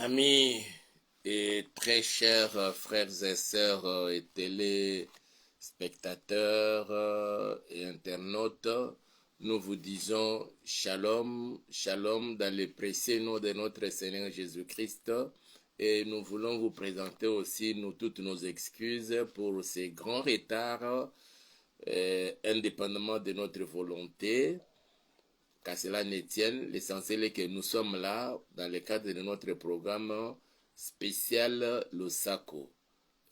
Amis et très chers frères et sœurs et téléspectateurs et internautes, nous vous disons shalom, shalom dans le précieux nom de notre Seigneur Jésus-Christ. Et nous voulons vous présenter aussi toutes nos excuses pour ces grands retards, indépendamment de notre volonté. Qu'à cela ne tienne, l'essentiel est que nous sommes là dans le cadre de notre programme spécial Losako.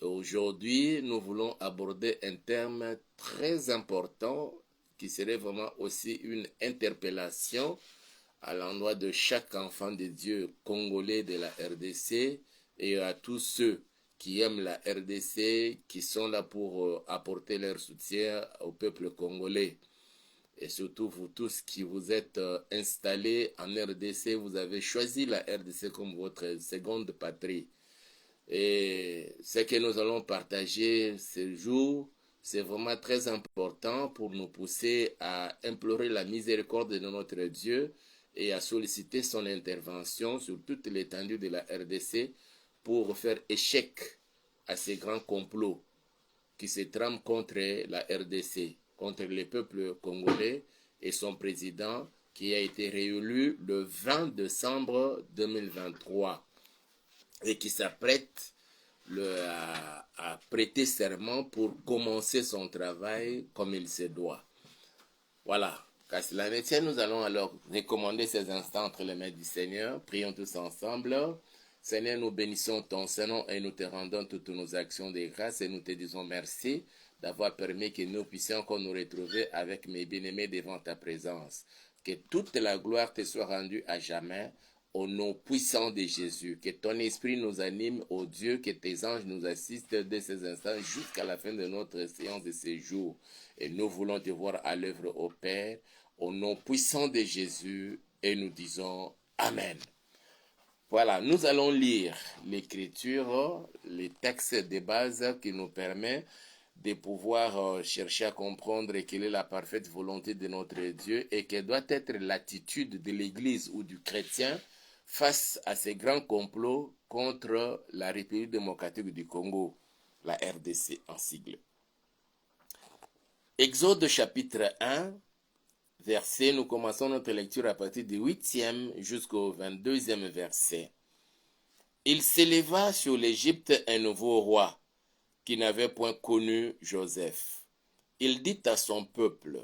Aujourd'hui, nous voulons aborder un thème très important qui serait vraiment aussi une interpellation à l'endroit de chaque enfant de Dieu congolais de la RDC et à tous ceux qui aiment la RDC, qui sont là pour apporter leur soutien au peuple congolais. Et surtout vous tous qui vous êtes installés en RDC, vous avez choisi la RDC comme votre seconde patrie. Et ce que nous allons partager ce jour, c'est vraiment très important pour nous pousser à implorer la miséricorde de notre Dieu et à solliciter son intervention sur toute l'étendue de la RDC pour faire échec à ces grands complots qui se trament contre la RDC, contre le peuple congolais et son président qui a été réélu le 20 décembre 2023 et qui s'apprête à prêter serment pour commencer son travail comme il se doit. Voilà. Qu'à cela ne tienne, nous allons alors recommander ces instants entre les mains du Seigneur. Prions tous ensemble. Seigneur, nous bénissons ton Saint-Nom et nous te rendons toutes nos actions de grâce et nous te disons merci d'avoir permis que nous puissions encore nous retrouver avec mes bien-aimés devant ta présence. Que toute la gloire te soit rendue à jamais au nom puissant de Jésus. Que ton esprit nous anime, ô Dieu, que tes anges nous assistent dès ces instants jusqu'à la fin de notre séance de séjour. Et nous voulons te voir à l'œuvre au Père, au nom puissant de Jésus, et nous disons Amen. Voilà, nous allons lire l'Écriture, les textes de base qui nous permettent de pouvoir chercher à comprendre quelle est la parfaite volonté de notre Dieu et quelle doit être l'attitude de l'Église ou du chrétien face à ces grands complots contre la République démocratique du Congo, la RDC en sigle. Exode chapitre 1, verset, nous commençons notre lecture à partir du 8e jusqu'au 22e verset. Il s'éleva sur l'Égypte un nouveau roi qui n'avait point connu Joseph. Il dit à son peuple,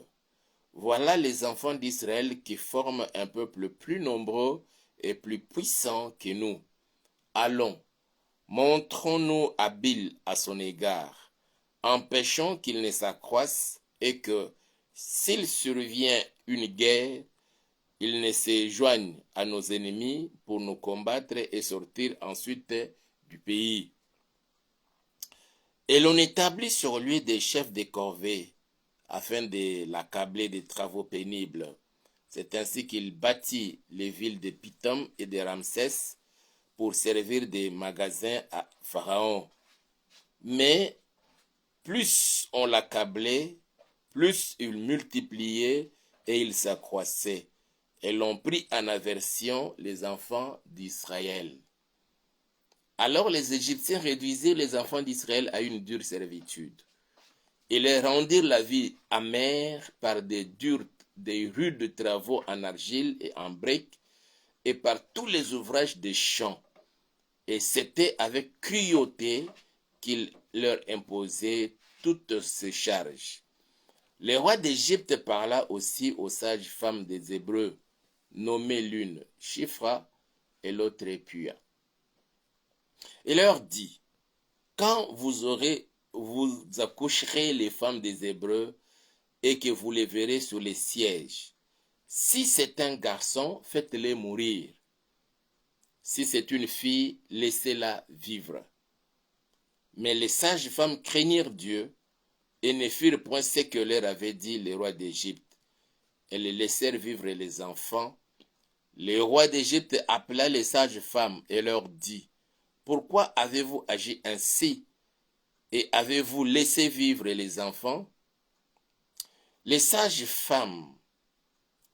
voilà les enfants d'Israël qui forment un peuple plus nombreux et plus puissant que nous. Allons, montrons-nous habiles à son égard, empêchons qu'il ne s'accroisse et que, s'il survient une guerre, il ne se joigne à nos ennemis pour nous combattre et sortir ensuite du pays. Et l'on établit sur lui des chefs de corvée, afin de l'accabler des travaux pénibles. C'est ainsi qu'il bâtit les villes de Pithom et de Ramsès pour servir de magasins à Pharaon. Mais plus on l'accablait, plus il multipliait et il s'accroissait. Et l'on prit en aversion les enfants d'Israël. Alors les Égyptiens réduisaient les enfants d'Israël à une dure servitude. Ils leur rendirent la vie amère par des rudes travaux en argile et en briques et par tous les ouvrages des champs. Et c'était avec cruauté qu'ils leur imposaient toutes ces charges. Le roi d'Égypte parla aussi aux sages femmes des Hébreux, nommées l'une Shifra et l'autre Pua. Il leur dit, quand vous accoucherez les femmes des Hébreux et que vous les verrez sur les sièges, si c'est un garçon, faites-les mourir. Si c'est une fille, laissez-la vivre. Mais les sages femmes craignirent Dieu et ne firent point ce que leur avait dit le roi d'Égypte. Elles laissèrent vivre les enfants. Le roi d'Égypte appela les sages femmes et leur dit, pourquoi avez-vous agi ainsi et avez-vous laissé vivre les enfants? Les sages femmes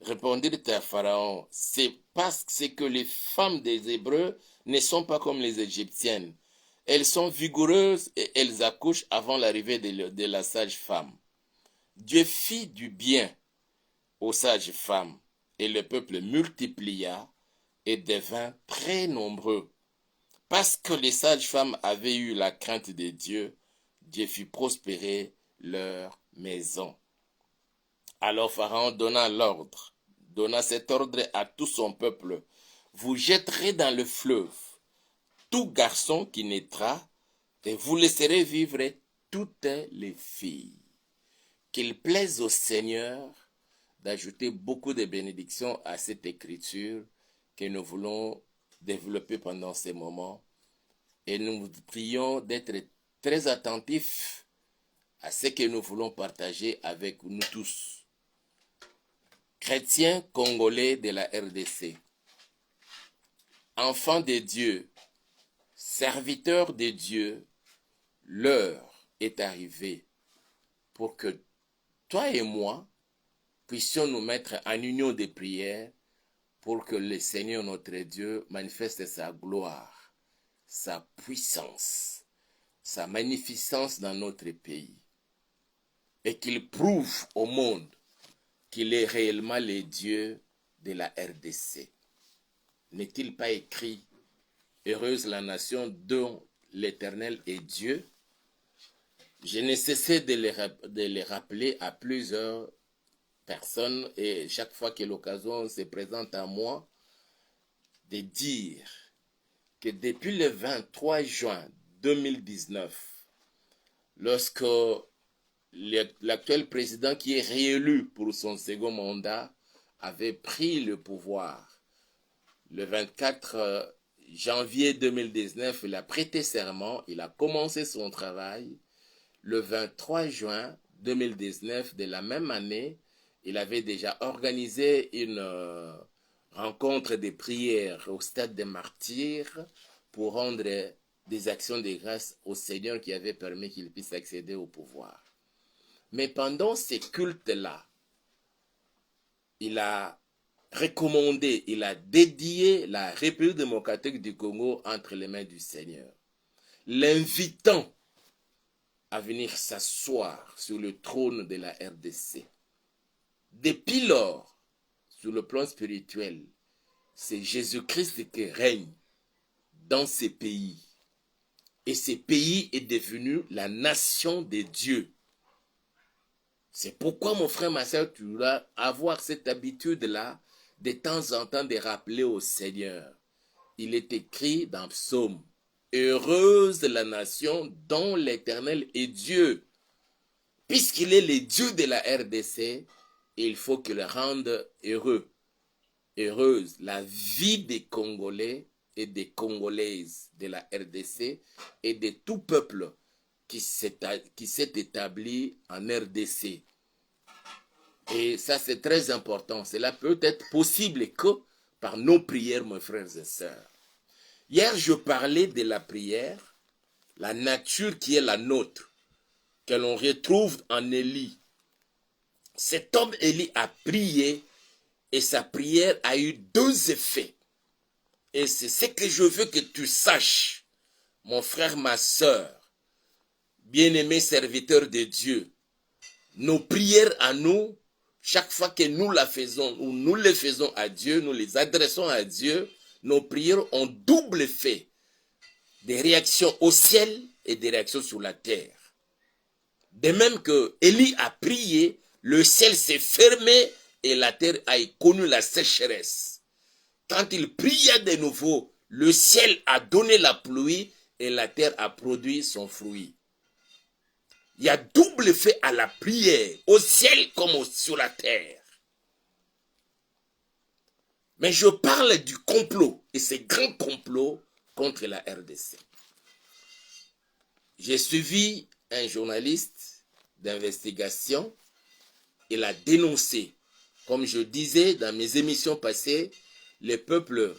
répondirent à Pharaon, c'est parce que les femmes des Hébreux ne sont pas comme les Égyptiennes. Elles sont vigoureuses et elles accouchent avant l'arrivée de la sage-femme. Dieu fit du bien aux sages-femmes, et le peuple multiplia et devint très nombreux. Parce que les sages-femmes avaient eu la crainte de Dieu, Dieu fit prospérer leur maison. Alors Pharaon donna cet ordre à tout son peuple. Vous jetterez dans le fleuve tout garçon qui naîtra, et vous laisserez vivre toutes les filles. Qu'il plaise au Seigneur d'ajouter beaucoup de bénédictions à cette écriture que nous voulons développer pendant ces moments. Et nous vous prions d'être très attentifs à ce que nous voulons partager avec nous tous. Chrétiens congolais de la RDC, enfants de Dieu, serviteurs de Dieu, l'heure est arrivée pour que toi et moi puissions nous mettre en union de prière pour que le Seigneur notre Dieu manifeste sa gloire, sa puissance, sa magnificence dans notre pays et qu'il prouve au monde qu'il est réellement le Dieu de la RDC. N'est-il pas écrit « Heureuse la nation dont l'Éternel est Dieu » Je n'ai cessé de les rappeler à plusieurs personnes et chaque fois que l'occasion se présente à moi, de dire que depuis le 23 juin 2019, lorsque l'actuel président qui est réélu pour son second mandat avait pris le pouvoir, le 24 janvier 2019, il a prêté serment, il a commencé son travail. Le 23 juin 2019 de la même année, il avait déjà organisé une rencontre de prière au stade des Martyrs pour rendre des actions de grâce au Seigneur qui avait permis qu'il puisse accéder au pouvoir. Mais pendant ces cultes-là, il a recommandé, il a dédié la République démocratique du Congo entre les mains du Seigneur, l'invitant à venir s'asseoir sur le trône de la RDC. Depuis lors, sur le plan spirituel, c'est Jésus-Christ qui règne dans ces pays. Et ce pays est devenu la nation de Dieu. C'est pourquoi, mon frère, ma soeur, tu dois avoir cette habitude-là, de temps en temps, de rappeler au Seigneur. Il est écrit dans Psaume, « Heureuse la nation dont l'Éternel est Dieu. » Puisqu'il est le Dieu de la RDC, il faut qu'il rende heureux, heureuse la vie des Congolais et des Congolaises de la RDC et de tout peuple qui s'est établi en RDC. Et ça, c'est très important. Cela peut être possible que par nos prières, mes frères et sœurs. Hier, je parlais de la prière, la nature qui est la nôtre, que l'on retrouve en Élie. Cet homme Élie a prié et sa prière a eu deux effets. Et c'est ce que je veux que tu saches, mon frère, ma sœur, bien-aimé serviteur de Dieu. Nos prières à nous, chaque fois que nous la faisons ou nous les faisons à Dieu, nous les adressons à Dieu, nos prières ont double effet. Des réactions au ciel et des réactions sur la terre. De même que Élie a prié, le ciel s'est fermé et la terre a connu la sécheresse. Quand il pria de nouveau, le ciel a donné la pluie et la terre a produit son fruit. Il y a double effet à la prière, au ciel comme sur la terre. Mais je parle du complot, et ce grand complot contre la RDC. J'ai suivi un journaliste d'investigation, il a dénoncé, comme je disais dans mes émissions passées, le peuple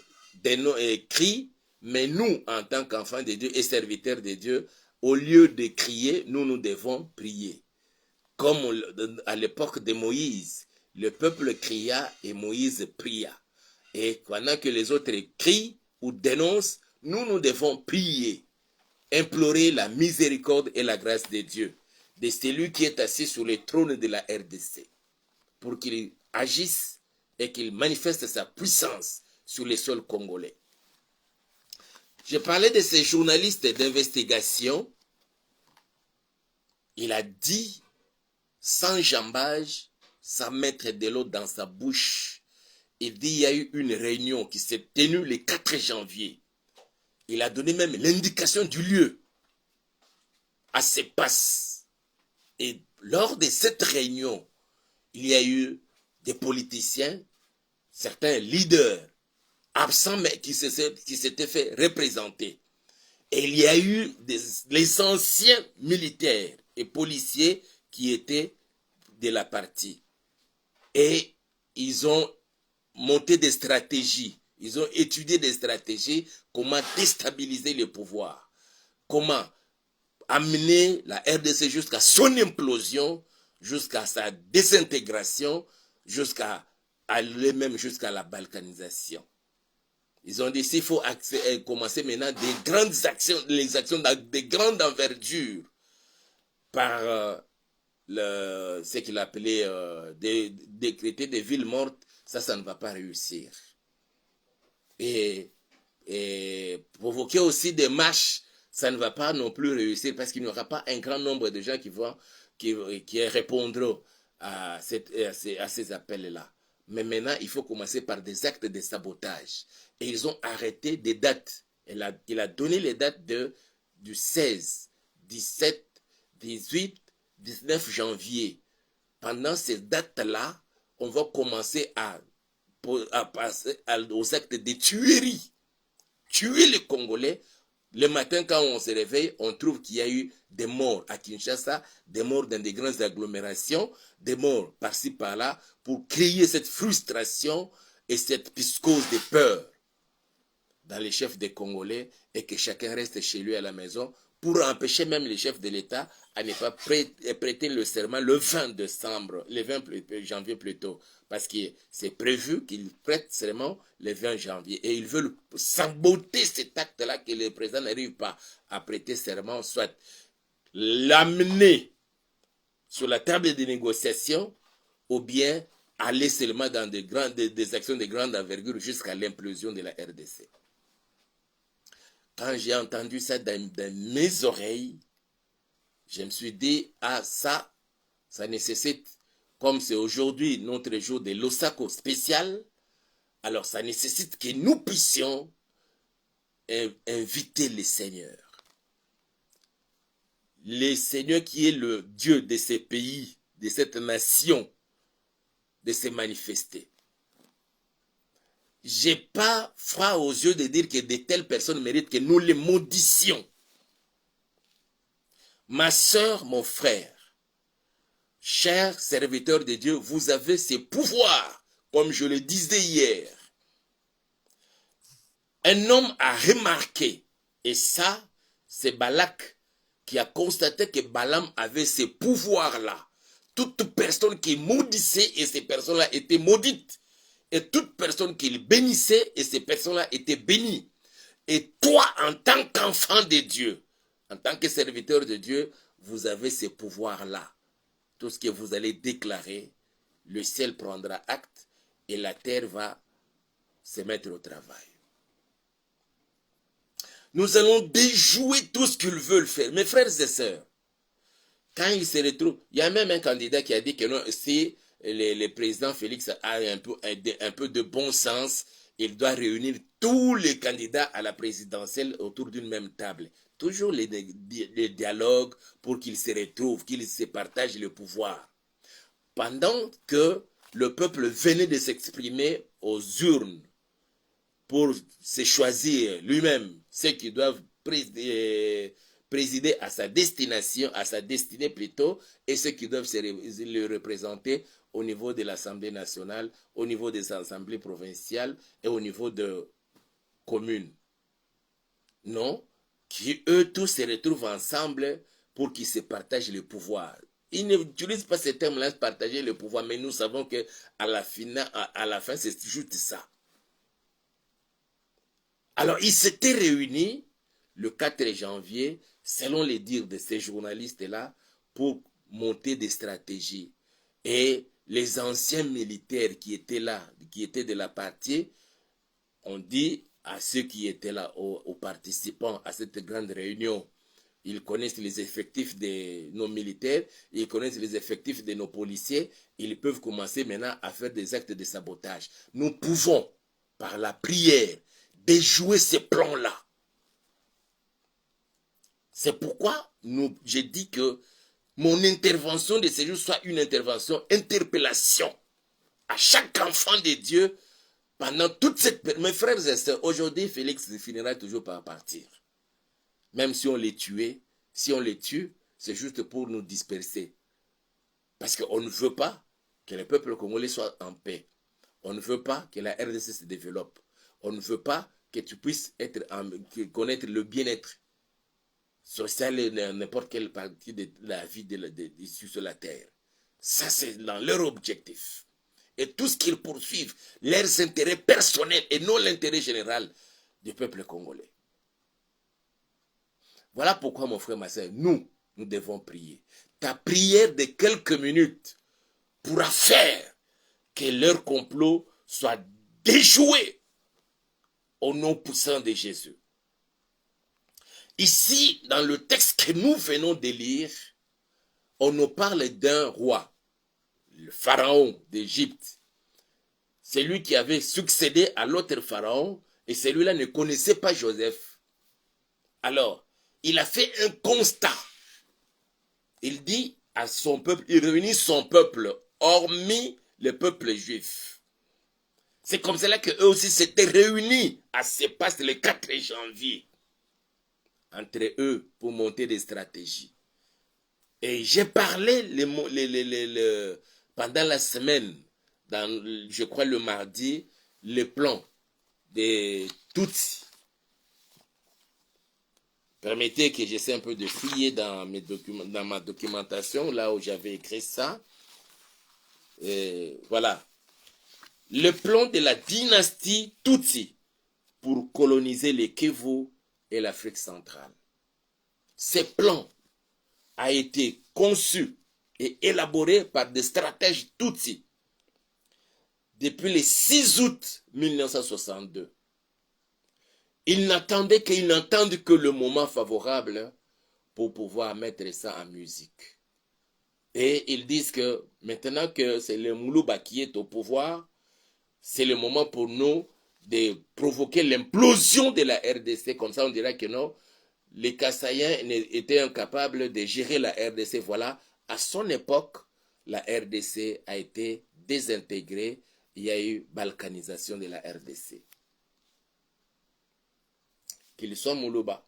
crie, mais nous, en tant qu'enfants de Dieu et serviteurs de Dieu, au lieu de crier, nous devons prier. Comme à l'époque de Moïse, le peuple cria et Moïse pria. Et pendant que les autres crient ou dénoncent, nous devons prier, implorer la miséricorde et la grâce de Dieu, de celui qui est assis sur le trône de la RDC, pour qu'il agisse et qu'il manifeste sa puissance sur les sols congolais. Je parlais de ces journalistes d'investigation. Il a dit, sans jambage, sans mettre de l'eau dans sa bouche, il dit il y a eu une réunion qui s'est tenue le 4 janvier. Il a donné même l'indication du lieu à ses passes. Et lors de cette réunion, il y a eu des politiciens, certains leaders absents, mais qui s'étaient fait représenter. Et il y a eu les anciens militaires et policiers qui étaient de la partie. Et ils ont monté des stratégies. Ils ont étudié des stratégies, comment déstabiliser le pouvoir, comment amener la RDC jusqu'à son implosion, jusqu'à sa désintégration, jusqu'à aller même jusqu'à la balkanisation. Ils ont dit qu'il faut commencer maintenant des grandes actions, les actions de grande envergure par ce qu'il appelait décréter des villes mortes. Ça ne va pas réussir. Et provoquer aussi des marches, ça ne va pas non plus réussir parce qu'il n'y aura pas un grand nombre de gens qui répondront à ces appels-là. Mais maintenant, il faut commencer par des actes de sabotage. Et ils ont arrêté des dates. Il a donné les dates du 16, 17, 18, 19 janvier. Pendant ces dates-là, on va commencer à passer aux actes de tuerie. Tuer les Congolais. Le matin, quand on se réveille, on trouve qu'il y a eu des morts à Kinshasa, des morts dans des grandes agglomérations, des morts par-ci, par-là, pour créer cette frustration et cette psychose de peur dans les chefs des Congolais et que chacun reste chez lui à la maison pour empêcher même les chefs de l'État à ne pas prêter le serment le 20 décembre, le 20 janvier plutôt, parce que c'est prévu qu'ils prêtent serment le 20 janvier. Et ils veulent saboter cet acte-là que le président n'arrive pas à prêter serment, soit l'amener sur la table de négociation ou bien aller seulement dans des actions de grande envergure jusqu'à l'implosion de la RDC. Quand j'ai entendu ça dans mes oreilles, je me suis dit, ah ça nécessite, comme c'est aujourd'hui notre jour de l'Osako spécial, alors ça nécessite que nous puissions inviter le Seigneur. Le Seigneur qui est le Dieu de ces pays, de cette nation, de se manifester. J'ai pas froid aux yeux de dire que de telles personnes méritent que nous les maudissions. Ma soeur, mon frère, chers serviteurs de Dieu, vous avez ces pouvoirs, comme je le disais hier. Un homme a remarqué, et ça, c'est Balak qui a constaté que Balaam avait ces pouvoirs-là. Toute personne qui maudissait, et ces personnes-là étaient maudites. Et toute personne qui bénissait, et ces personnes-là étaient bénies. Et toi, en tant qu'enfant de Dieu, en tant que serviteur de Dieu, vous avez ces pouvoirs-là. Tout ce que vous allez déclarer, le ciel prendra acte et la terre va se mettre au travail. Nous allons déjouer tout ce qu'ils veulent faire. Mes frères et sœurs, quand ils se retrouvent, il y a même un candidat qui a dit que non, si le président Félix a un peu de bon sens, il doit réunir tous les candidats à la présidentielle autour d'une même table. Toujours les dialogues pour qu'ils se retrouvent, qu'ils se partagent le pouvoir. Pendant que le peuple venait de s'exprimer aux urnes pour se choisir lui-même ceux qui doivent présider à sa destination, à sa destinée plutôt, et ceux qui doivent le représenter au niveau de l'Assemblée nationale, au niveau des assemblées provinciales et au niveau de communes. Non, qui eux tous se retrouvent ensemble pour qu'ils se partagent le pouvoir. Ils n'utilisent pas ce terme-là, partager le pouvoir, mais nous savons qu'à la fin, c'est juste ça. Alors, ils s'étaient réunis le 4 janvier, selon les dires de ces journalistes-là, pour monter des stratégies. Et les anciens militaires qui étaient là, qui étaient de la partie, ont dit à ceux qui étaient là, aux participants à cette grande réunion, ils connaissent les effectifs de nos militaires, ils connaissent les effectifs de nos policiers, ils peuvent commencer maintenant à faire des actes de sabotage. Nous pouvons, par la prière, déjouer ces plans-là. C'est pourquoi j'ai dit que mon intervention de ce jour soit une intervention, interpellation à chaque enfant de Dieu pendant toute cette période. Mes frères et sœurs, aujourd'hui, Félix finira toujours par partir. Même si on les tuait, si on les tue, c'est juste pour nous disperser. Parce qu'on ne veut pas que le peuple congolais soit en paix. On ne veut pas que la RDC se développe. On ne veut pas que tu puisses connaître le bien-être social de n'importe quelle partie de la vie sur la terre. Ça, c'est dans leur objectif. Et tout ce qu'ils poursuivent, leurs intérêts personnels et non l'intérêt général du peuple congolais. Voilà pourquoi, mon frère, ma soeur, nous devons prier. Ta prière de quelques minutes pourra faire que leur complot soit déjoué au nom puissant de Jésus. Ici, dans le texte que nous venons de lire, on nous parle d'un roi, le pharaon d'Égypte. C'est lui qui avait succédé à l'autre pharaon et celui-là ne connaissait pas Joseph. Alors, il a fait un constat. Il dit à son peuple, il réunit son peuple, hormis le peuple juif. C'est comme cela qu'eux aussi s'étaient réunis à Sépas le 4 janvier. Entre eux pour monter des stratégies. Et j'ai parlé pendant la semaine, je crois le mardi, le plan des Tutsis. Permettez que j'essaie un peu de fouiller dans ma documentation, là où j'avais écrit ça. Et voilà. Le plan de la dynastie Tutsi pour coloniser les Kivu et l'Afrique centrale. Ce plan a été conçu et élaboré par des stratèges Tutsis depuis le 6 août 1962. Ils n'attendaient que le moment favorable pour pouvoir mettre ça en musique. Et ils disent que maintenant que c'est le Moulouba qui est au pouvoir, c'est le moment pour nous de provoquer l'implosion de la RDC. Comme ça, on dira que non, les Kassaïens étaient incapables de gérer la RDC. Voilà, à son époque, la RDC a été désintégrée. Il y a eu balkanisation de la RDC. Qu'ils soient Moulouba,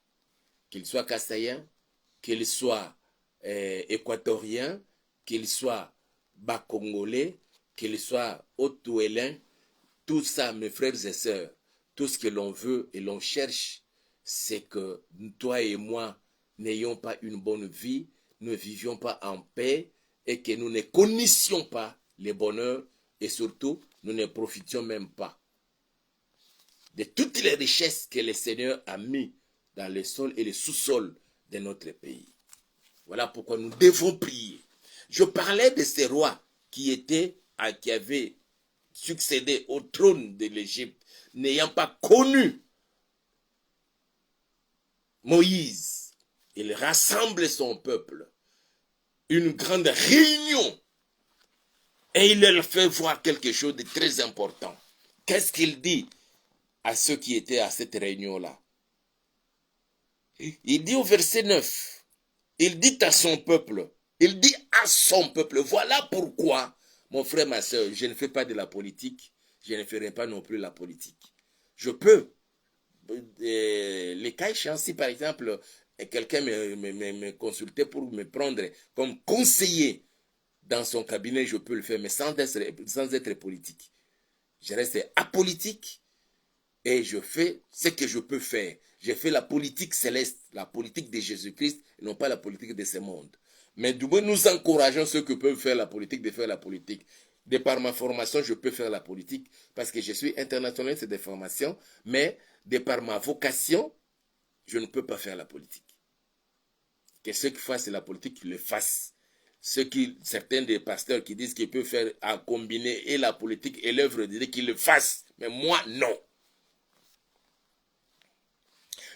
qu'ils soient Kassaïens, qu'ils soient équatoriens, qu'ils soient bas-congolais, qu'ils soient haut-touélins, tout ça, mes frères et sœurs, tout ce que l'on veut et l'on cherche, c'est que toi et moi n'ayons pas une bonne vie, ne vivions pas en paix et que nous ne connaissions pas les bonheurs et surtout, nous ne profitions même pas de toutes les richesses que le Seigneur a mis dans le sol et le sous-sol de notre pays. Voilà pourquoi nous devons prier. Je parlais de ces rois qui avaient succédé au trône de l'Égypte, n'ayant pas connu Moïse. Il rassemble son peuple, une grande réunion, et il leur fait voir quelque chose de très important. Qu'est-ce qu'il dit à ceux qui étaient à cette réunion-là? Il dit au verset 9, il dit à son peuple, voilà pourquoi, mon frère, ma soeur, je ne fais pas de la politique, je ne ferai pas non plus la politique. Je peux, les cas échéants, si par exemple, quelqu'un me consultait pour me prendre comme conseiller dans son cabinet, je peux le faire, mais sans être politique. Je reste apolitique et je fais ce que je peux faire. Je fais la politique céleste, la politique de Jésus-Christ, et non pas la politique de ce monde. Mais du moins, nous encourageons ceux qui peuvent faire la politique de faire la politique. De par ma formation, je peux faire la politique parce que je suis internationaliste de formation, mais de par ma vocation, je ne peux pas faire la politique. Que ceux qui fassent la politique, qu'ils le fassent. Certains des pasteurs qui disent qu'ils peuvent faire à combiner et la politique et l'œuvre de Dieu, qu'ils le fassent. Mais moi, non.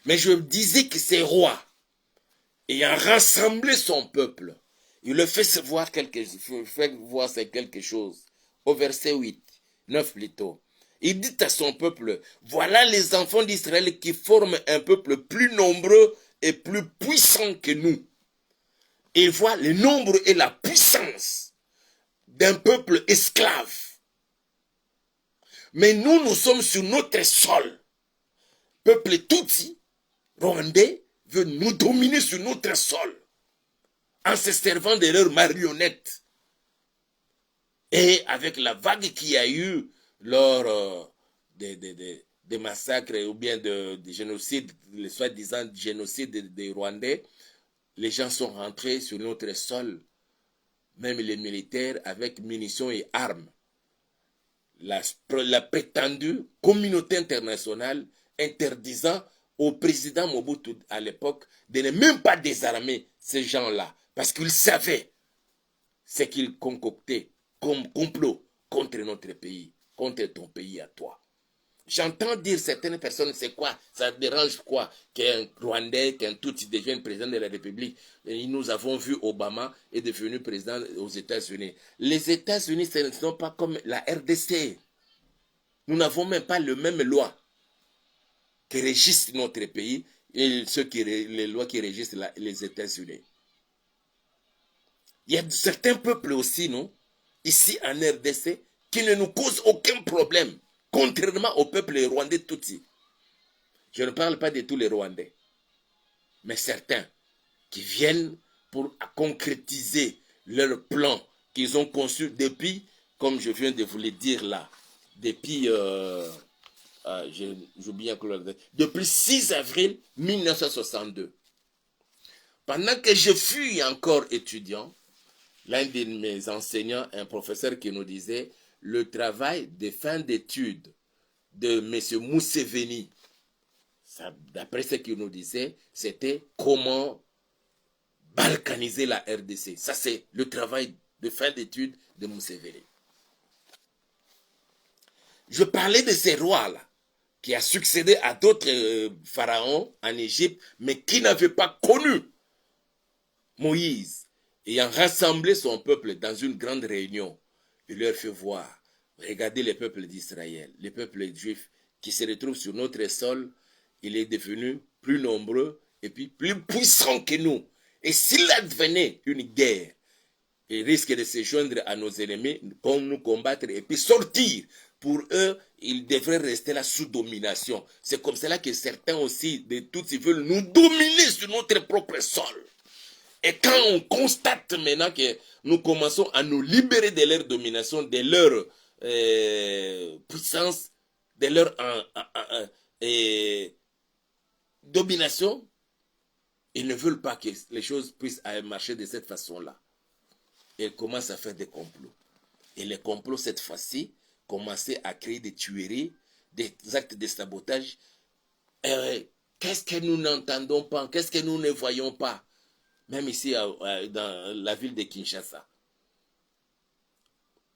Mais je disais que ces rois, ayant rassemblé son peuple, il le fait voir quelque chose. Au verset 8, 9 plutôt. Il dit à son peuple, voilà les enfants d'Israël qui forment un peuple plus nombreux et plus puissant que nous. Il voit le nombre et la puissance d'un peuple esclave. Mais nous sommes sur notre sol. Peuple Tutsi, Rwandais, veut nous dominer sur notre sol en se servant de leurs marionnettes. Et avec la vague qu'il y a eu lors des massacres ou bien de génocides, le soi-disant génocide des Rwandais, les gens sont rentrés sur notre sol, même les militaires avec munitions et armes. La prétendue communauté internationale interdisant au président Mobutu à l'époque de ne même pas désarmer ces gens-là, parce qu'ils savaient ce qu'ils concoctaient comme complot contre notre pays, contre ton pays à toi. J'entends dire certaines personnes, c'est quoi? Ça dérange quoi qu'un Rwandais, qu'un Tutsi devienne président de la République? Et nous avons vu Obama est devenu président aux États-Unis. Les États-Unis, ce ne sont pas comme la RDC. Nous n'avons même pas la même loi qui régissent notre pays et les lois qui régissent les États-Unis. Il y a certains peuples aussi, non, ici en RDC, qui ne nous causent aucun problème, contrairement au peuple rwandais Tutsi. Je ne parle pas de tous les Rwandais, mais certains qui viennent pour concrétiser leur plan qu'ils ont conçu depuis, comme je viens de vous le dire là, depuis, depuis 6 avril 1962. Pendant que je fus encore étudiant, l'un de mes enseignants, un professeur qui nous disait, le travail de fin d'études de M. Museveni, d'après ce qu'il nous disait, c'était comment balkaniser la RDC. Ça, c'est le travail de fin d'études de Museveni. Je parlais de ces rois-là, qui a succédé à d'autres pharaons en Égypte, mais qui n'avaient pas connu Moïse, ayant rassemblé son peuple dans une grande réunion. Il leur fait voir, regardez les peuples d'Israël, les peuples juifs qui se retrouvent sur notre sol, il est devenu plus nombreux et puis plus puissant que nous. Et s'il advenait une guerre, il risque de se joindre à nos ennemis, nous combattre et puis sortir. Pour eux, ils devraient rester là sous domination. C'est comme cela que certains aussi, de tous, ils veulent nous dominer sur notre propre sol. Et quand on constate maintenant que nous commençons à nous libérer de leur domination, de leur puissance, de leur domination, ils ne veulent pas que les choses puissent marcher de cette façon-là. Ils commencent à faire des complots. Et les complots, cette fois-ci, commençaient à créer des tueries, des actes de sabotage. Qu'est-ce que nous n'entendons pas? Qu'est-ce que nous ne voyons pas? Même ici, dans la ville de Kinshasa.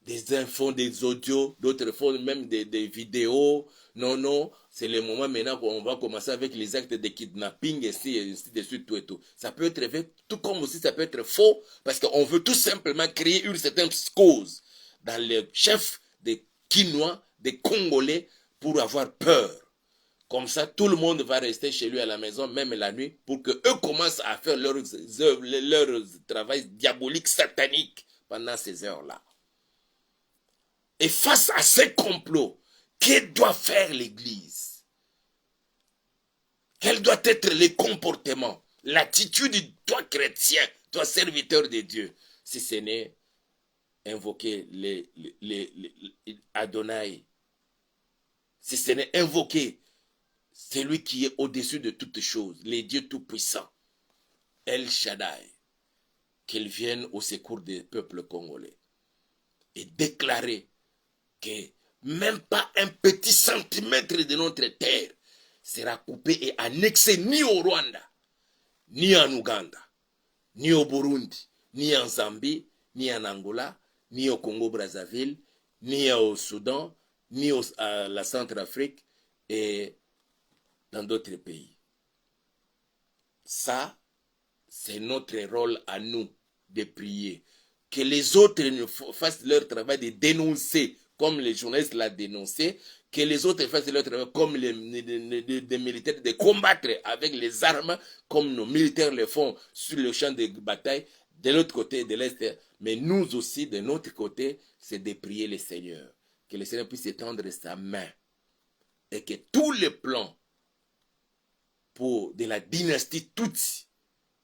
Des infos, des audios, d'autres font même des vidéos. Non, c'est le moment maintenant qu'on va commencer avec les actes de kidnapping, et ainsi de suite, tout et tout. Ça peut être vrai, tout comme aussi ça peut être faux, parce qu'on veut tout simplement créer une certaine cause dans les chefs des Quinois, des Congolais, pour avoir peur. Comme ça, tout le monde va rester chez lui à la maison, même la nuit, pour qu'eux commencent à faire leur travail diabolique, satanique, pendant ces heures-là. Et face à ces complots, que doit faire l'Église? Quel doit être le comportement, l'attitude de toi chrétien, toi serviteur de Dieu, si ce n'est invoquer Adonai, si ce n'est invoquer celui qui est au-dessus de toutes choses, les dieux tout-puissants, El Shaddai, qu'il vienne au secours des peuples congolais et déclarer que même pas un petit centimètre de notre terre, sera coupé et annexé ni au Rwanda, ni en Ouganda, ni au Burundi, ni en Zambie, ni en Angola, ni au Congo-Brazzaville, ni au Soudan, ni à la Centrafrique et dans d'autres pays. Ça, c'est notre rôle à nous de prier. Que les autres fassent leur travail de dénoncer, comme les journalistes l'ont dénoncé, que les autres fassent leur travail comme les militaires, de combattre avec les armes, comme nos militaires le font sur le champ de bataille, de l'autre côté, de l'Est. Mais nous aussi, de notre côté, c'est de prier le Seigneur. Que le Seigneur puisse étendre sa main et que tous les plans de la dynastie Tutsi,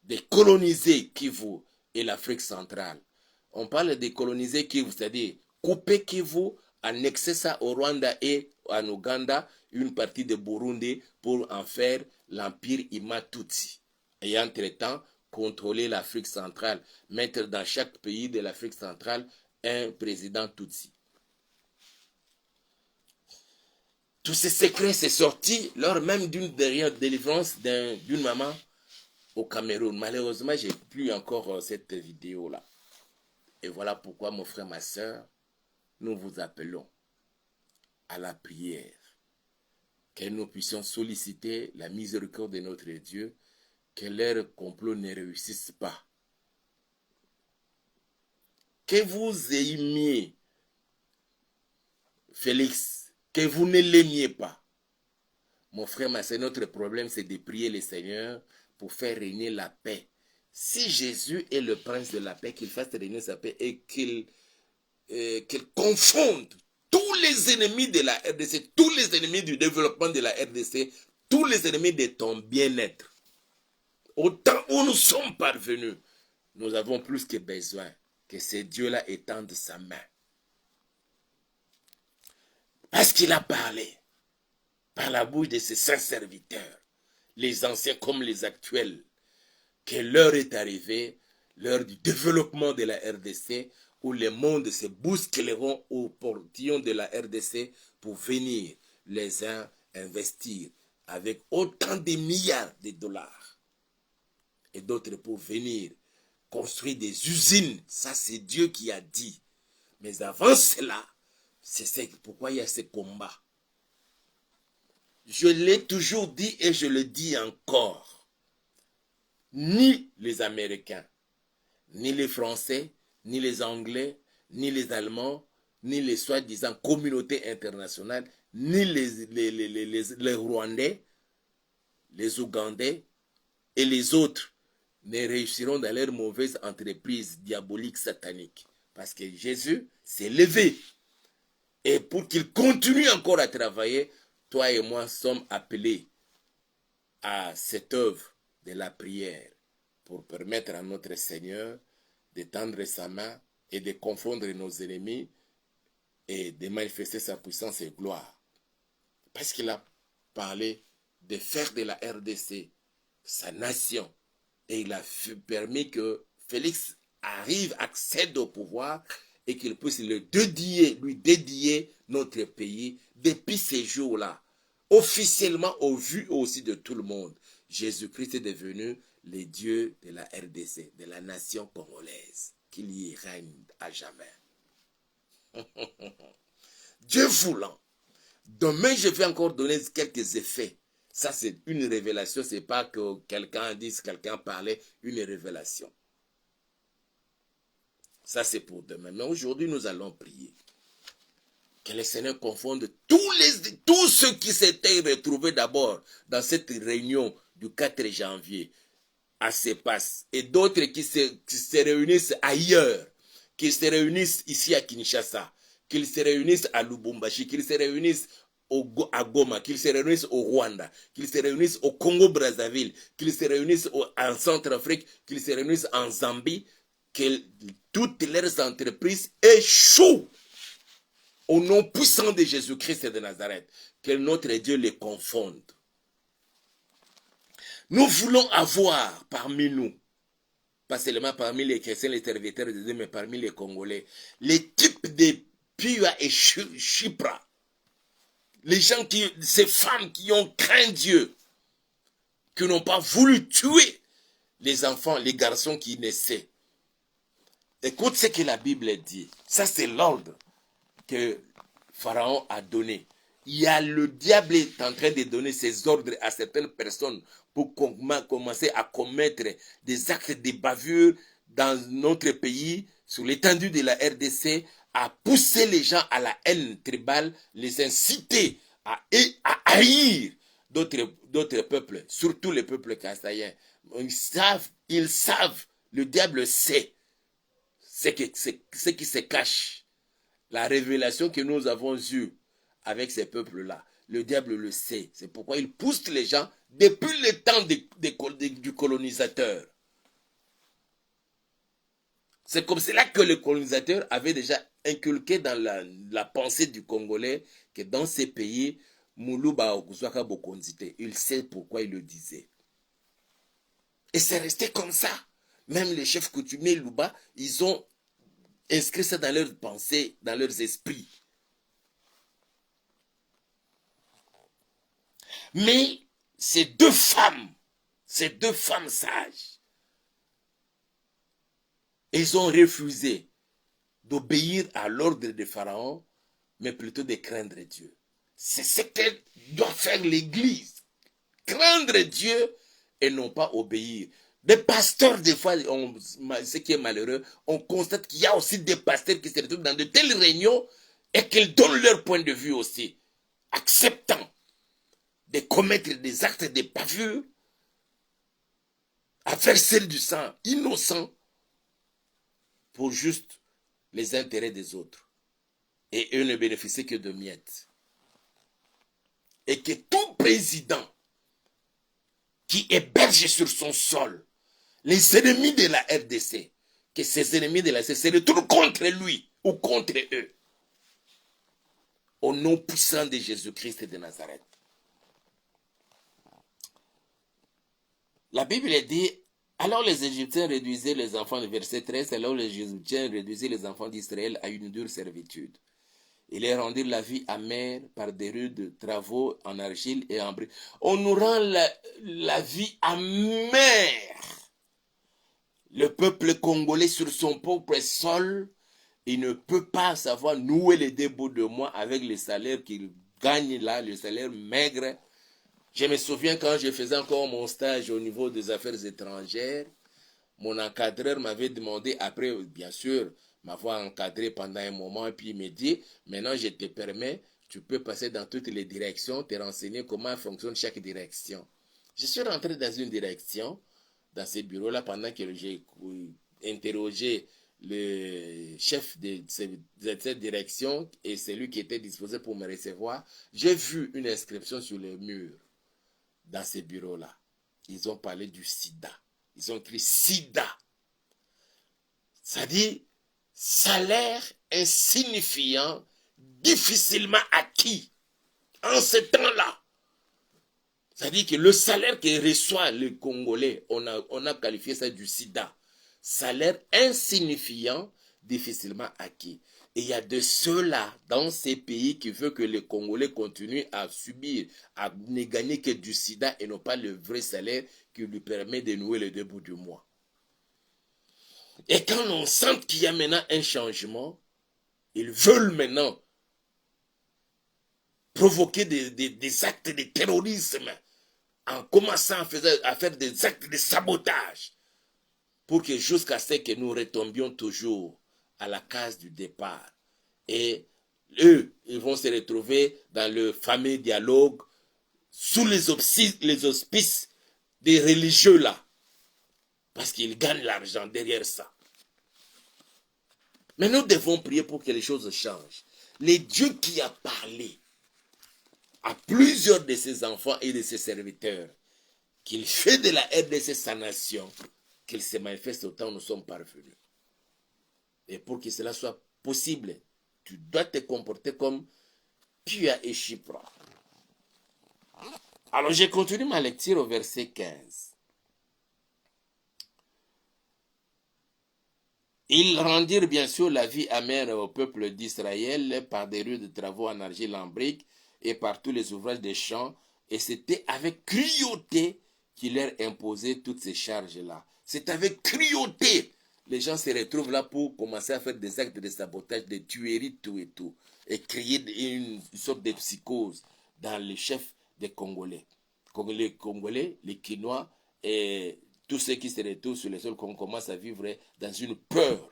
de coloniser Kivu et l'Afrique centrale. On parle de coloniser Kivu, c'est-à-dire couper Kivu, annexer ça au Rwanda et en Ouganda, une partie de Burundi pour en faire l'empire Ima-Tutsi. Et entre-temps, contrôler l'Afrique centrale, mettre dans chaque pays de l'Afrique centrale un président Tutsi. Tous ces secrets sont sortis lors même d'une délivrance d'une maman au Cameroun. Malheureusement, j'ai plus encore cette vidéo-là. Et voilà pourquoi, mon frère, ma soeur, nous vous appelons à la prière. Que nous puissions solliciter la miséricorde de notre Dieu, que leur complot ne réussisse pas. Que vous aimiez Félix, que vous ne l'aimiez pas. Mon frère, ma soeur, notre problème, c'est de prier le Seigneur pour faire régner la paix. Si Jésus est le prince de la paix, qu'il fasse régner sa paix et qu'il confonde tous les ennemis de la RDC, tous les ennemis du développement de la RDC, tous les ennemis de ton bien-être. Au temps où nous sommes parvenus, nous avons plus que besoin que ce Dieu-là étende sa main. Parce qu'il a parlé par la bouche de ses saints serviteurs, les anciens comme les actuels, que l'heure est arrivée, l'heure du développement de la RDC, où les mondes se bousculeront au portillon de la RDC pour venir les uns investir avec autant de milliards de dollars. Et d'autres pour venir construire des usines. Ça, c'est Dieu qui a dit. Mais avant cela, c'est pourquoi il y a ce combat. Je l'ai toujours dit et je le dis encore. Ni les Américains, ni les Français, ni les Anglais, ni les Allemands, ni les soi-disant communautés internationales, ni les Rwandais, les Ougandais et les autres ne réussiront dans leurs mauvaises entreprises diaboliques sataniques. Parce que Jésus s'est levé. Et pour qu'il continue encore à travailler, toi et moi sommes appelés à cette œuvre de la prière pour permettre à notre Seigneur d'étendre sa main et de confondre nos ennemis et de manifester sa puissance et gloire. Parce qu'il a parlé de faire de la RDC sa nation. Et il a permis que Félix arrive, accède au pouvoir et qu'il puisse lui dédier notre pays depuis ces jours-là. Officiellement, au vu aussi de tout le monde, Jésus-Christ est devenu le Dieu de la RDC, de la nation congolaise, qu'il y règne à jamais. Dieu voulant, demain je vais encore donner quelques effets. Ça, c'est une révélation, c'est pas que quelqu'un dise, quelqu'un parlait, une révélation. Ça, c'est pour demain. Mais aujourd'hui, nous allons prier. Que le Seigneur confonde tous ceux qui s'étaient retrouvés d'abord dans cette réunion du 4 janvier à Sepas et d'autres qui se réunissent ailleurs, qui se réunissent ici à Kinshasa, qu'ils se réunissent à Lubumbashi, qu'ils se réunissent à Goma, qu'ils se réunissent au Rwanda, qu'ils se réunissent au Congo-Brazzaville, qu'ils se réunissent en Centrafrique, qu'ils se réunissent en Zambie, que toutes leurs entreprises échouent au nom puissant de Jésus-Christ de Nazareth. Que notre Dieu les confonde. Nous voulons avoir parmi nous, pas seulement parmi les chrétiens, les serviteurs de Dieu, mais parmi les Congolais, les types de Pia et Chypra, les gens ces femmes qui ont craint Dieu, qui n'ont pas voulu tuer les enfants, les garçons qui naissaient. Écoute ce que la Bible dit. Ça, c'est l'ordre que Pharaon a donné. Le diable est en train de donner ses ordres à certaines personnes pour commencer à commettre des actes de bavure dans notre pays, sur l'étendue de la RDC, à pousser les gens à la haine tribale, les inciter à haïr d'autres peuples, surtout les peuples kassaïens. Ils savent, le diable sait ce qui se cache. La révélation que nous avons eue avec ces peuples-là, le diable le sait. C'est pourquoi il pousse les gens depuis le temps du colonisateur. C'est comme cela que le colonisateur avait déjà inculqué dans la pensée du Congolais que dans ces pays, Moulouba Okuzwaka Bokonzite. Il sait pourquoi il le disait. Et c'est resté comme ça. Même les chefs coutumiers Louba, ils ont inscrit ça dans leurs pensées, dans leurs esprits. Mais ces deux femmes sages, ils ont refusé d'obéir à l'ordre de Pharaon, mais plutôt de craindre Dieu. C'est ce que doit faire l'Église. Craindre Dieu et non pas obéir. Des pasteurs, des fois, ce qui est malheureux, on constate qu'il y a aussi des pasteurs qui se retrouvent dans de telles réunions et qu'ils donnent leur point de vue aussi, acceptant de commettre des actes de bavure, à verser du sang innocent pour juste les intérêts des autres. Et eux ne bénéficient que de miettes. Et que tout président qui héberge sur son sol les ennemis de la RDC, que ces ennemis de la RDC se retournent contre lui ou contre eux. Au nom puissant de Jésus-Christ de Nazareth. La Bible dit, alors les Égyptiens réduisaient les enfants, le verset 13, alors les Égyptiens réduisaient les enfants d'Israël à une dure servitude. Ils les rendirent la vie amère par des rudes travaux en argile et en brique. On nous rend la vie amère. Le peuple congolais sur son propre sol, il ne peut pas savoir nouer les deux bouts de mois avec les salaires qu'il gagne là, le salaire maigre. Je me souviens quand je faisais encore mon stage au niveau des affaires étrangères, mon encadreur m'avait demandé, après bien sûr m'avoir encadré pendant un moment, et puis il me dit, maintenant je te permets, tu peux passer dans toutes les directions, te renseigner comment fonctionne chaque direction. Je suis rentré dans une direction, dans ce bureau-là, pendant que j'ai interrogé le chef de cette direction et celui qui était disposé pour me recevoir, j'ai vu une inscription sur le mur. Dans ces bureaux-là, ils ont parlé du sida. Ils ont écrit sida. Ça dit salaire insignifiant, difficilement acquis. En ce temps-là, ça dit que le salaire que reçoit le Congolais, on a qualifié ça du sida. Salaire insignifiant, difficilement acquis. Et il y a de ceux-là dans ces pays qui veulent que les Congolais continuent à subir, à ne gagner que du sida et non pas le vrai salaire qui lui permet de nouer les deux bouts du mois. Et quand on sent qu'il y a maintenant un changement, ils veulent maintenant provoquer des actes de terrorisme en commençant à faire des actes de sabotage pour que jusqu'à ce que nous retombions toujours à la case du départ. Et eux, ils vont se retrouver dans le fameux dialogue sous les auspices des religieux là. Parce qu'ils gagnent l'argent derrière ça. Mais nous devons prier pour que les choses changent. Le Dieu qui a parlé à plusieurs de ses enfants et de ses serviteurs, qu'il fait de la RDC sa nation, qu'il se manifeste autant nous sommes parvenus. Et pour que cela soit possible, tu dois te comporter comme Pia et Chypre. Alors je continue ma lecture au verset 15. Ils rendirent bien sûr la vie amère au peuple d'Israël par des rudes travaux en argile en brique et par tous les ouvrages des champs, et c'était avec cruauté qu'il leur imposait toutes ces charges-là. C'est avec cruauté. Les gens se retrouvent là pour commencer à faire des actes de sabotage, des tueries, tout et tout, et créer une sorte de psychose dans les chefs des Congolais. Les Congolais, les Quinois et tous ceux qui se retrouvent sur les sols, qu'on commence à vivre dans une peur.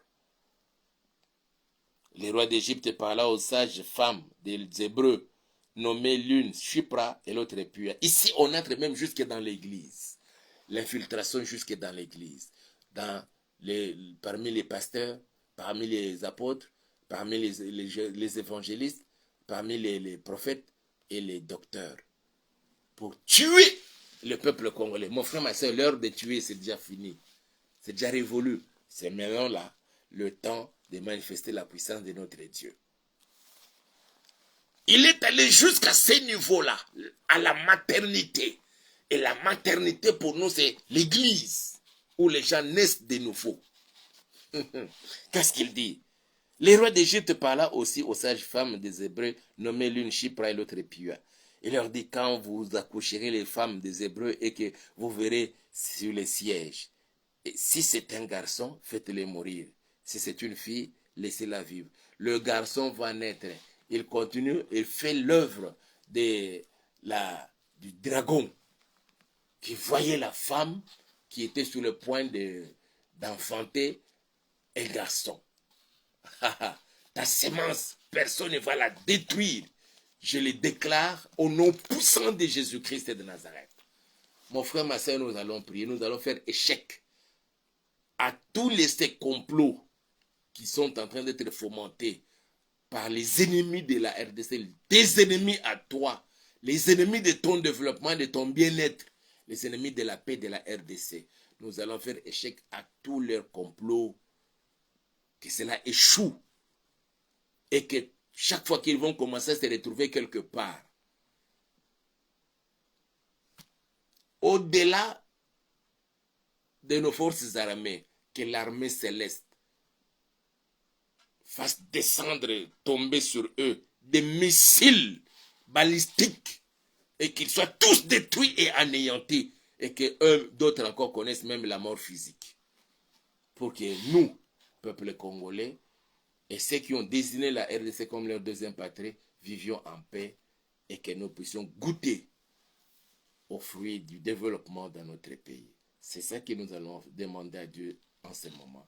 Les rois d'Égypte parla aux sages femmes des Hébreux, nommées l'une Shipra et l'autre Pua. Ici, on entre même jusque dans l'église. L'infiltration jusque dans l'église. Parmi les pasteurs, parmi les apôtres, parmi les évangélistes, parmi les prophètes et les docteurs. Pour tuer le peuple congolais. Mon frère, ma soeur, l'heure de tuer, c'est déjà fini. C'est déjà révolu. C'est maintenant là le temps de manifester la puissance de notre Dieu. Il est allé jusqu'à ce niveau-là, à la maternité. Et la maternité pour nous, c'est l'église, où les gens naissent de nouveau. Qu'est-ce qu'il dit? Les rois d'Égypte parla aussi aux sages femmes des Hébreux, nommées l'une Shipra et l'autre Pua. Il leur dit, quand vous accoucherez les femmes des Hébreux et que vous verrez sur les sièges, et si c'est un garçon, faites-le mourir. Si c'est une fille, laissez-la vivre. Le garçon va naître. Il continue, il fait l'œuvre du dragon qui voyait la femme qui était sur le point d'enfanter un garçon. Ta semence, personne ne va la détruire. Je le déclare au nom puissant de Jésus-Christ de Nazareth. Mon frère, ma soeur, nous allons prier, nous allons faire échec à tous ces complots qui sont en train d'être fomentés par les ennemis de la RDC, des ennemis à toi, les ennemis de ton développement, de ton bien-être, les ennemis de la paix de la RDC. Nous allons faire échec à tous leurs complots, que cela échoue et que chaque fois qu'ils vont commencer à se retrouver quelque part, au-delà de nos forces armées, que l'armée céleste fasse descendre, tomber sur eux des missiles balistiques et qu'ils soient tous détruits et anéantis et que d'autres encore connaissent même la mort physique. Pour que nous, peuple congolais, et ceux qui ont désigné la RDC comme leur deuxième patrie, vivions en paix et que nous puissions goûter aux fruits du développement dans notre pays. C'est ça que nous allons demander à Dieu en ce moment.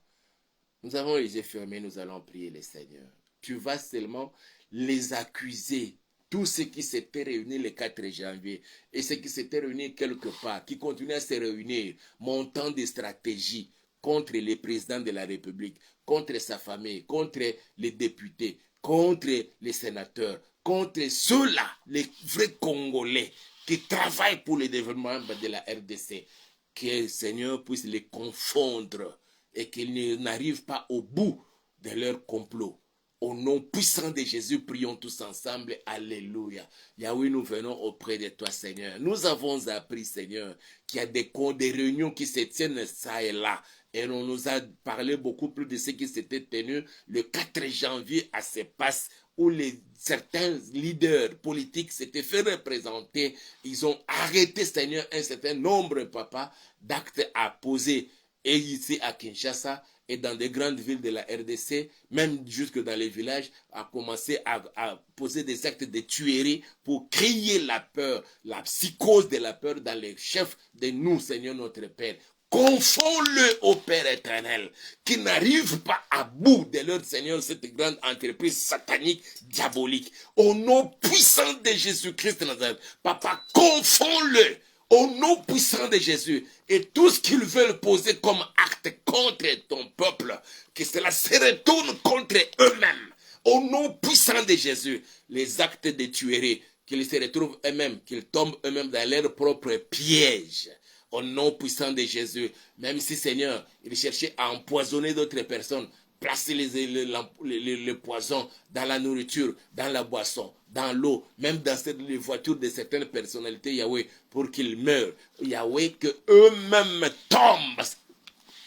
Nous avons les yeux fermés, nous allons prier le Seigneur. Tu vas seulement les accuser. Tous ceux qui s'étaient réunis le 4 janvier et ceux qui s'étaient réunis quelque part, qui continuent à se réunir, montant des stratégies contre les présidents de la République, contre sa famille, contre les députés, contre les sénateurs, contre ceux-là, les vrais Congolais, qui travaillent pour le développement de la RDC. Que le Seigneur puisse les confondre et qu'ils n'arrivent pas au bout de leur complot. Au nom puissant de Jésus, prions tous ensemble. Alléluia. Yahweh, nous venons auprès de toi, Seigneur. Nous avons appris, Seigneur, qu'il y a des réunions qui se tiennent ça et là. Et on nous a parlé beaucoup plus de ce qui s'était tenu le 4 janvier à Sepas, où certains leaders politiques s'étaient fait représenter. Ils ont arrêté, Seigneur, un certain nombre, papa, d'actes à poser. Et ici à Kinshasa et dans des grandes villes de la RDC, même jusque dans les villages, a commencé à poser des actes de tuerie pour créer la peur, la psychose de la peur dans les chefs de nous, Seigneur notre Père. Confonds-le au Père éternel, qui n'arrive pas à bout de leur Seigneur, cette grande entreprise satanique, diabolique. Au nom puissant de Jésus-Christ de Nazareth, Papa, confonds-le au nom puissant de Jésus. Et tout ce qu'ils veulent poser comme acte contre ton peuple, que cela se retourne contre eux-mêmes. Au nom puissant de Jésus, les actes de tuerie, qu'ils se retrouvent eux-mêmes, qu'ils tombent eux-mêmes dans leur propre piège. Au nom puissant de Jésus, même si, Seigneur, ils cherchaient à empoisonner d'autres personnes, placer le poison dans la nourriture, dans la boisson, dans l'eau, même dans les voitures de certaines personnalités, Yahweh, pour qu'ils meurent. Yahweh, que eux-mêmes tombent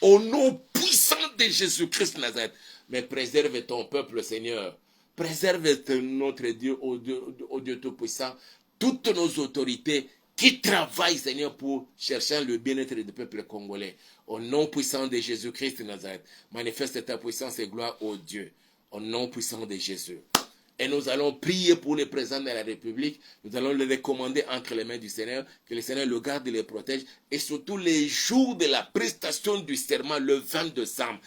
au nom puissant de Jésus-Christ Nazareth. Mais préserve ton peuple, Seigneur. Préserve notre Dieu, au Dieu Tout-Puissant, toutes nos autorités qui travaillent, Seigneur, pour chercher le bien-être du peuple congolais. Au nom puissant de Jésus-Christ de Nazareth, manifeste ta puissance et gloire, ô Dieu. Au nom puissant de Jésus. Et nous allons prier pour le président de la République. Nous allons le recommander entre les mains du Seigneur, que le Seigneur le garde et le protège. Et surtout les jours de la prestation du serment, le 20 décembre,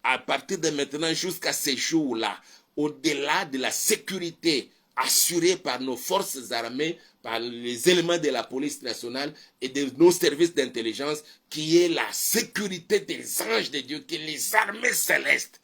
à partir de maintenant jusqu'à ces jours-là, au-delà de la sécurité assurée par nos forces armées, par les éléments de la police nationale et de nos services d'intelligence, qui est la sécurité des anges de Dieu, que les armées célestes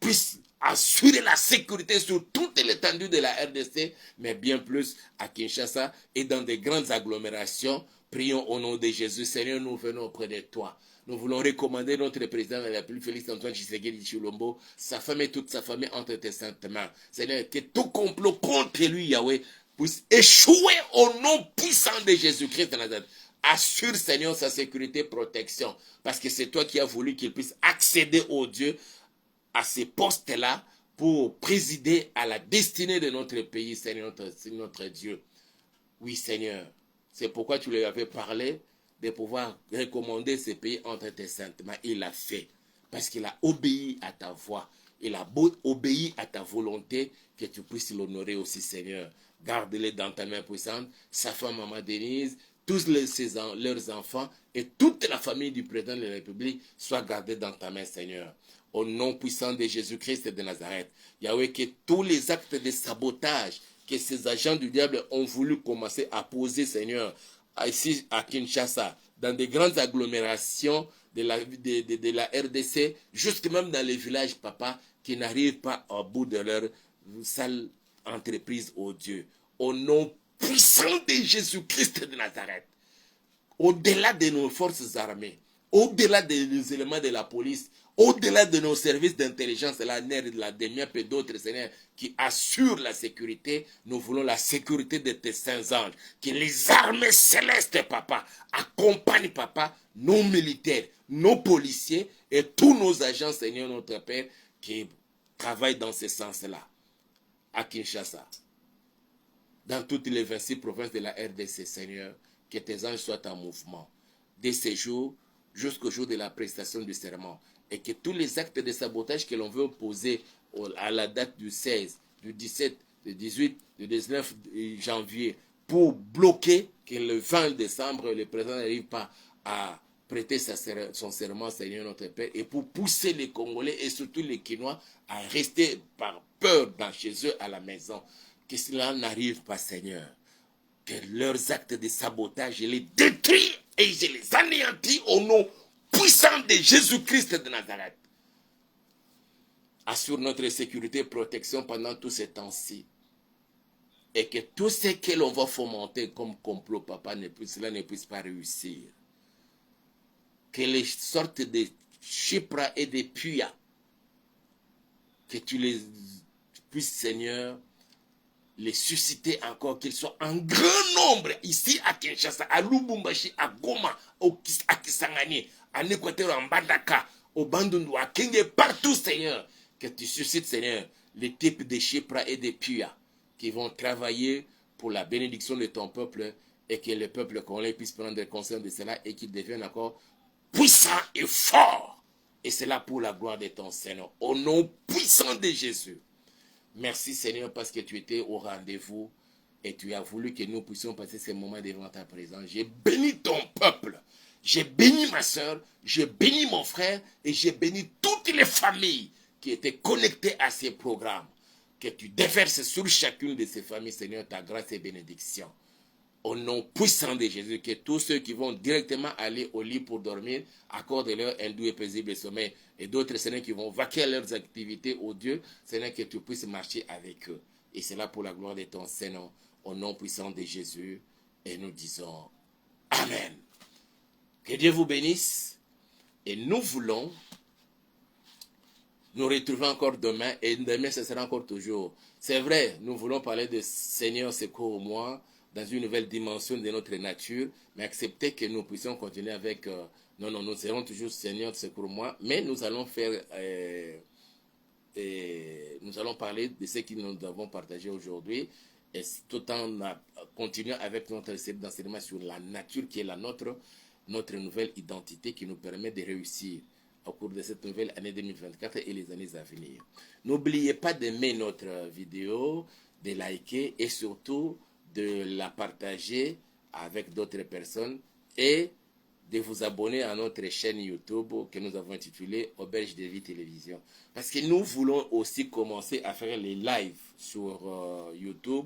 puissent assurer la sécurité sur toute l'étendue de la RDC, mais bien plus à Kinshasa et dans des grandes agglomérations. Prions au nom de Jésus. Seigneur, nous venons auprès de toi. Nous voulons recommander notre président de la République, Félix Antoine Tshisekedi Tshilombo, sa femme et toute sa famille entre tes saintes mains. Seigneur, que tout complot contre lui, Yahweh, puisse échouer au nom puissant de Jésus-Christ de Nazareth. Assure, Seigneur, sa sécurité et protection, parce que c'est toi qui as voulu qu'il puisse accéder au Dieu, à ces postes-là, pour présider à la destinée de notre pays, Seigneur, notre Dieu. Oui, Seigneur, c'est pourquoi tu lui avais parlé de pouvoir recommander ce pays entre tes saintes mains. Il l'a fait, parce qu'il a obéi à ta voix. Il a obéi à ta volonté, que tu puisses l'honorer aussi, Seigneur. Garde-les dans ta main puissante, sa femme, Maman Denise, tous leurs enfants et toute la famille du président de la République soient gardés dans ta main, Seigneur. Au nom puissant de Jésus-Christ de Nazareth, Yahweh, que tous les actes de sabotage que ces agents du diable ont voulu commencer à poser, Seigneur, ici à Kinshasa, dans des grandes agglomérations de la RDC, jusque même dans les villages, papa, qui n'arrivent pas au bout de leur sale entreprise, ô Dieu. Au nom puissant de Jésus-Christ de Nazareth, au-delà de nos forces armées, au-delà des éléments de la police, au-delà de nos services d'intelligence, la NER, la DEMIAP et d'autres, Seigneur, qui assurent la sécurité, nous voulons la sécurité de tes saints anges. Que les armées célestes, papa, accompagnent, papa, nos militaires, nos policiers et tous nos agents, Seigneur, notre Père, qui travaillent dans ce sens-là, à Kinshasa, dans toutes les 26 provinces de la RDC, Seigneur, que tes anges soient en mouvement, dès ces jours jusqu'au jour de la prestation du serment, et que tous les actes de sabotage que l'on veut poser à la date du 16, du 17, du 18, du 19 janvier, pour bloquer que le 20 décembre, le président n'arrive pas à prêter son serment, Seigneur notre Père, et pour pousser les Congolais et surtout les Kinois à rester par peur chez eux à la maison. Que cela n'arrive pas, Seigneur. Que leurs actes de sabotage, je les détruis et je les anéantis au nom puissant de Jésus-Christ de Nazareth. Assure notre sécurité et protection pendant tous ces temps-ci. Et que tout ce que l'on va fomenter comme complot, papa, cela ne puisse pas réussir. Que les sortes de Chypra et de Puya, que tu les puisses, Seigneur, les susciter encore, qu'ils soient en grand nombre ici à Kinshasa, à Lubumbashi, à Goma, à Kisangani, à Équateur, en Bandaka, au Bandundu, à Kenge, partout, Seigneur, que tu suscites, Seigneur, les types de Chypra et de Puya qui vont travailler pour la bénédiction de ton peuple et que le peuple congolais puisse prendre conscience de cela et qu'il devienne encore puissant et fort. Et c'est là pour la gloire de ton Seigneur. Au nom puissant de Jésus. Merci Seigneur parce que tu étais au rendez-vous et tu as voulu que nous puissions passer ces moments devant ta présence. J'ai béni ton peuple, j'ai béni ma soeur, j'ai béni mon frère et j'ai béni toutes les familles qui étaient connectées à ces programmes. Que tu déverses sur chacune de ces familles, Seigneur, ta grâce et bénédiction. Au nom puissant de Jésus, que tous ceux qui vont directement aller au lit pour dormir, accorde-leur un doux et paisible sommeil. Et d'autres, Seigneur, qui vont vaquer à leurs activités, au Dieu, Seigneur, que tu puisses marcher avec eux. Et c'est là pour la gloire de ton Seigneur, au nom puissant de Jésus. Et nous disons Amen. Que Dieu vous bénisse. Et nous voulons nous retrouver encore demain. Et demain, ce sera encore toujours. C'est vrai, nous voulons parler de Seigneur, secours-moi, dans une nouvelle dimension de notre nature, mais accepter que nous puissions continuer avec... non, nous serons toujours Seigneur, secours-moi, mais nous allons faire nous allons parler de ce que nous avons partagé aujourd'hui, et tout en continuant avec notre série d'enseignements sur la nature qui est la nôtre, notre nouvelle identité qui nous permet de réussir au cours de cette nouvelle année 2024 et les années à venir. N'oubliez pas d'aimer notre vidéo, de liker et surtout de la partager avec d'autres personnes et de vous abonner à notre chaîne YouTube que nous avons intitulée Auberge de Vie Télévision. Parce que nous voulons aussi commencer à faire les lives sur YouTube,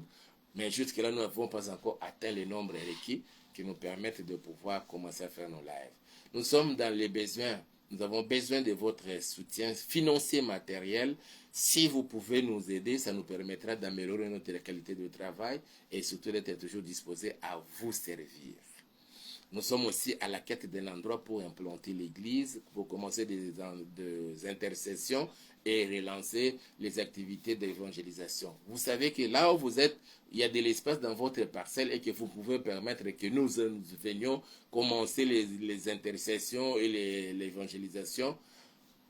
mais jusque-là, nous n'avons pas encore atteint les nombres requis qui nous permettent de pouvoir commencer à faire nos lives. Nous sommes dans les besoins. Nous avons besoin de votre soutien financier, matériel. Si vous pouvez nous aider, ça nous permettra d'améliorer notre qualité de travail et surtout d'être toujours disposés à vous servir. Nous sommes aussi à la quête d'un endroit pour implanter l'église, pour commencer des intercessions et relancer les activités d'évangélisation. Vous savez que là où vous êtes, il y a de l'espace dans votre parcelle et que vous pouvez permettre que nous venions commencer les intercessions et l'évangélisation.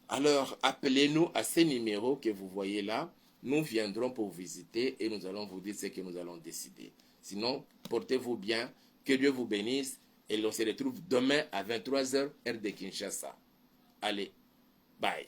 Alors, appelez-nous à ces numéros que vous voyez là. Nous viendrons pour visiter et nous allons vous dire ce que nous allons décider. Sinon, portez-vous bien. Que Dieu vous bénisse. Et l'on se retrouve demain à 23h, heure de Kinshasa. Allez, bye.